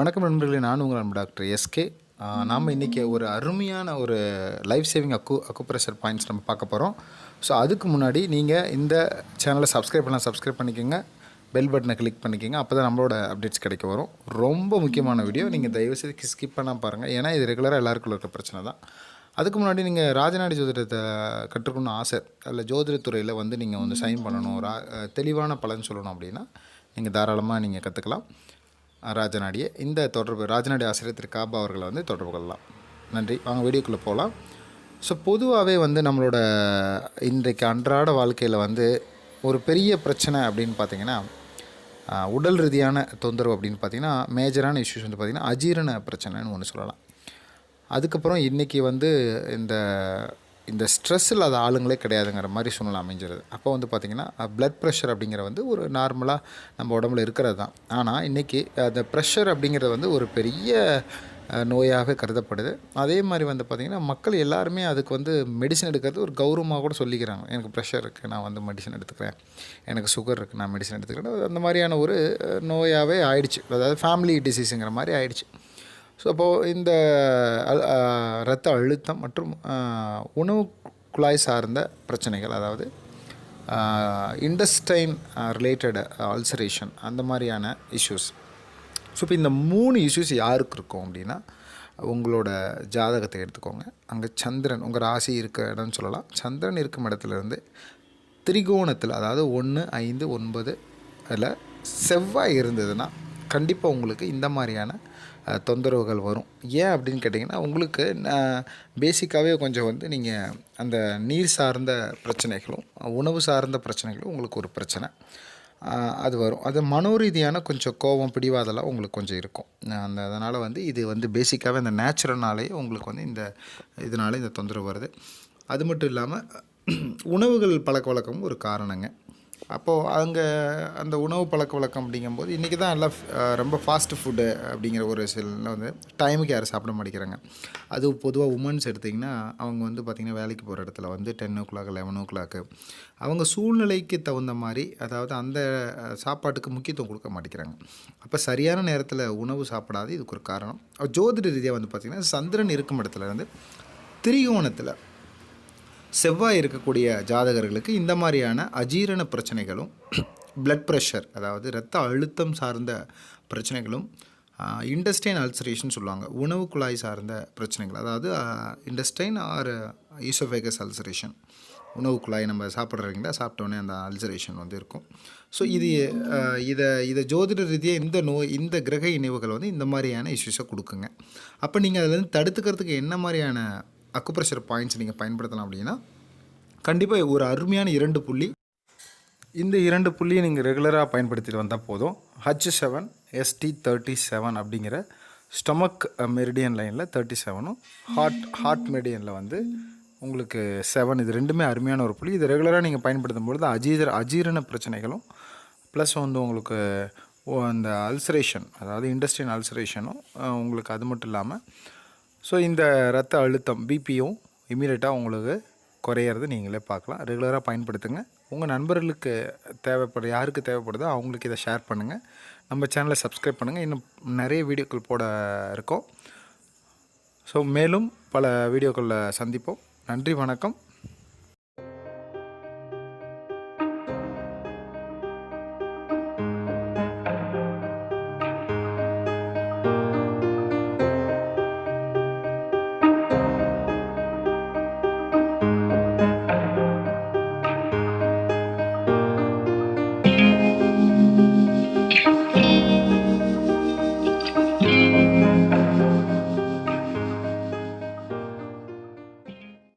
வணக்கம் நண்பர்களே, நான் உங்கள் நண்பர் டாக்டர் எஸ்கே. நாம் இன்றைக்கி ஒரு அருமையான ஒரு லைஃப் சேவிங் அக்குப்ரெஷர் பாயிண்ட்ஸ் நம்ம பார்க்க போகிறோம். ஸோ அதுக்கு முன்னாடி நீங்கள் இந்த சேனலை சப்ஸ்கிரைப் பண்ணிக்கோங்க, பெல் பட்டனை கிளிக் பண்ணிக்கோங்க. அப்போ தான் நம்மளோட அப்டேட்ஸ் கிடைக்க வரும். ரொம்ப முக்கியமான வீடியோ, நீங்கள் தயவுசெய்து ஸ்கிப் பண்ணால் பாருங்கள். ஏன்னா இது ரெகுலராக எல்லாருக்குள்ள இருக்க பிரச்சனை தான். அதுக்கு முன்னாடி நீங்கள் ராஜநாடி ஜோதிடத்தை கற்றுக்கணும்னு ஆசை, அதில் ஜோதிடத்துறையில் நீங்கள் வந்து சைன் பண்ணணும், தெளிவான பலன் சொல்லணும் அப்படின்னா நீங்கள் தாராளமாக நீங்கள் கற்றுக்கலாம். ராஜநாடியை இந்த தொடர்பு ராஜநாடி ஆசிரியர் திரு காபா அவர்களை வந்து தொடர்பு கொள்ளலாம். நன்றி. வாங்க வீடியோக்குள்ளே போகலாம். ஸோ பொதுவாகவே நம்மளோட இன்றைக்கு அன்றாட வாழ்க்கையில் ஒரு பெரிய பிரச்சனை அப்படின்னு பார்த்திங்கன்னா, உடல் ரீதியான தொந்தரவு அப்படின்னு பார்த்திங்கன்னா, மேஜரான இஷ்யூஸ் பார்த்திங்கன்னா அஜீரண பிரச்சனைன்னு ஒன்று சொல்லலாம். அதுக்கப்புறம் இன்றைக்கி இந்த இந்த ஸ்ட்ரெஸ் இல்லாத ஆளுங்களே கிடையாதுங்கிற மாதிரி சூழ்நிலை அமைஞ்சிருது. அப்போ பார்த்திங்கன்னா ப்ளட் ப்ரெஷர் அப்படிங்கிற ஒரு நார்மலாக நம்ம உடம்புல இருக்கிறது தான். ஆனால் இன்றைக்கி அந்த ப்ரெஷர் அப்படிங்கிறது ஒரு பெரிய நோயாகவே கருதப்படுது. அதே மாதிரி பார்த்திங்கன்னா மக்கள் எல்லாருமே அதுக்கு மெடிசன் எடுக்கிறது ஒரு கௌரவமாக கூட சொல்லிக்கிறாங்க. எனக்கு ப்ரெஷர் இருக்குது, நான் மெடிசன் எடுத்துக்கிறேன். எனக்கு சுகர் இருக்குது, நான் மெடிசன் எடுத்துக்கிறேன். அந்த மாதிரியான ஒரு நோயாகவே ஆயிடுச்சு. அதாவது ஃபேமிலி டிசீஸுங்கிற மாதிரி ஆயிடுச்சு. ஸோ அப்போது இந்த இரத்த அழுத்தம் மற்றும் உணவு குழாய் சார்ந்த பிரச்சனைகள், அதாவது இண்டஸ்டைன் ரிலேட்டட் அல்சரேஷன், அந்த மாதிரியான இஷ்யூஸ். ஸோ இப்போ இந்த 3 இஷ்யூஸ் யாருக்கு இருக்கும் அப்படின்னா, உங்களோட ஜாதகத்தை எடுத்துக்கோங்க. அங்கே சந்திரன் உங்கள் ராசி இருக்க இடம்னு சொல்லலாம். சந்திரன் இருக்கும் இடத்துலேருந்து திரிகோணத்தில், அதாவது 1, 5, 9 அதில் செவ்வாய் இருந்ததுன்னா கண்டிப்பாக உங்களுக்கு இந்த மாதிரியான தொந்தரவுகள் வரும். ஏன் அப்படின்னு கேட்டிங்கன்னா, உங்களுக்கு பேசிக்காகவே கொஞ்சம் நீங்கள் அந்த நீர் சார்ந்த பிரச்சனைகளும் உணவு சார்ந்த பிரச்சனைகளும் உங்களுக்கு ஒரு பிரச்சனை அது வரும். அது மனோரீதியான கொஞ்சம் கோபம், பிடிவாதெல்லாம் உங்களுக்கு கொஞ்சம் இருக்கும். அதனால் இது பேசிக்காகவே அந்த நேச்சுரல்னாலேயே உங்களுக்கு இந்த இதனால் இந்த தொந்தரவு வருது. அது மட்டும் இல்லாமல் உணவுகள் பழக்க வழக்கமும் ஒரு காரணங்க. அப்போது அங்கே அந்த உணவு பழக்க வழக்கம் அப்படிங்கும்போது இன்றைக்கி தான் எல்லாம் ரொம்ப ஃபாஸ்ட் ஃபுட்டு அப்படிங்கிற ஒரு சில டைமுக்கு யாரும் சாப்பிட மாட்டேங்கிறாங்க. அது பொதுவாக உமன்ஸ் எடுத்திங்கன்னா, அவங்க பார்த்திங்கன்னா வேலைக்கு போகிற இடத்துல 10 o'clock 11 o'clock அவங்க சூழ்நிலைக்கு தகுந்த மாதிரி, அதாவது அந்த சாப்பாட்டுக்கு முக்கியத்துவம் கொடுக்க மாட்டேங்கிறாங்க. அப்போ சரியான நேரத்தில் உணவு சாப்பிடாது, இதுக்கு ஒரு காரணம். ஜோதிட ரீதியாக பார்த்திங்கன்னா, சந்திரன் இருக்கும் இடத்துல திரிகோணத்தில் செவ்வாய் இருக்கக்கூடிய ஜாதகர்களுக்கு இந்த மாதிரியான அஜீரண பிரச்சனைகளும், ப்ளட் ப்ரெஷர், அதாவது இரத்த அழுத்தம் சார்ந்த பிரச்சனைகளும், இண்டஸ்டைன் அல்சரேஷன் சொல்லுவாங்க, உணவு குழாய் சார்ந்த பிரச்சனைகள், அதாவது இண்டஸ்டைன் ஆர் ஈசோஃபேகஸ் அல்சரேஷன், உணவு குழாய் நம்ம சாப்பிட்றீங்களா, சாப்பிட்டோன்னே அந்த அல்சரேஷன் இருக்கும். ஸோ இதை ஜோதிட ரீதியாக இந்த கிரக இணைவுகள் இந்த மாதிரியான இஷ்யூஸை கொடுக்குங்க. அப்போ நீங்கள் அதில் தடுத்துக்கிறதுக்கு என்ன மாதிரியான அக்குப்ரெஷர் பாயிண்ட்ஸ் நீங்கள் பயன்படுத்தலாம் அப்படின்னா, கண்டிப்பாக ஒரு அருமையான 2 புள்ளி, இந்த 2 புள்ளியை நீங்கள் ரெகுலராக பயன்படுத்திட்டு வந்தால் போதும். H7 ST37 அப்படிங்கிற ஸ்டொமக் மெரிடியன் லைனில் 37ம், ஹார்ட் மெரிடியனில் உங்களுக்கு 7, இது ரெண்டுமே அருமையான ஒரு புள்ளி. இது ரெகுலராக நீங்கள் பயன்படுத்தும் பொழுது அஜீரண பிரச்சனைகளும் ப்ளஸ் உங்களுக்கு அந்த அல்சரேஷன், அதாவது இண்டஸ்ட்ரியல் அல்சரேஷனும் உங்களுக்கு, அது மட்டும் இல்லாமல் ஸோ இந்த இரத்த அழுத்தம் பிபியும் இமீடியட்டாக உங்களுக்கு குறையிறது நீங்களே பார்க்கலாம். ரெகுலராக பயன்படுத்துங்க. உங்கள் நண்பர்களுக்கு யாருக்கு தேவைப்படுதோ அவங்களுக்கு இதை ஷேர் பண்ணுங்கள். நம்ம சேனலை சப்ஸ்கிரைப் பண்ணுங்கள். இன்னும் நிறைய வீடியோக்கள் போட இருக்கோம். ஸோ மேலும் பல வீடியோக்களில் சந்திப்போம். நன்றி, வணக்கம்.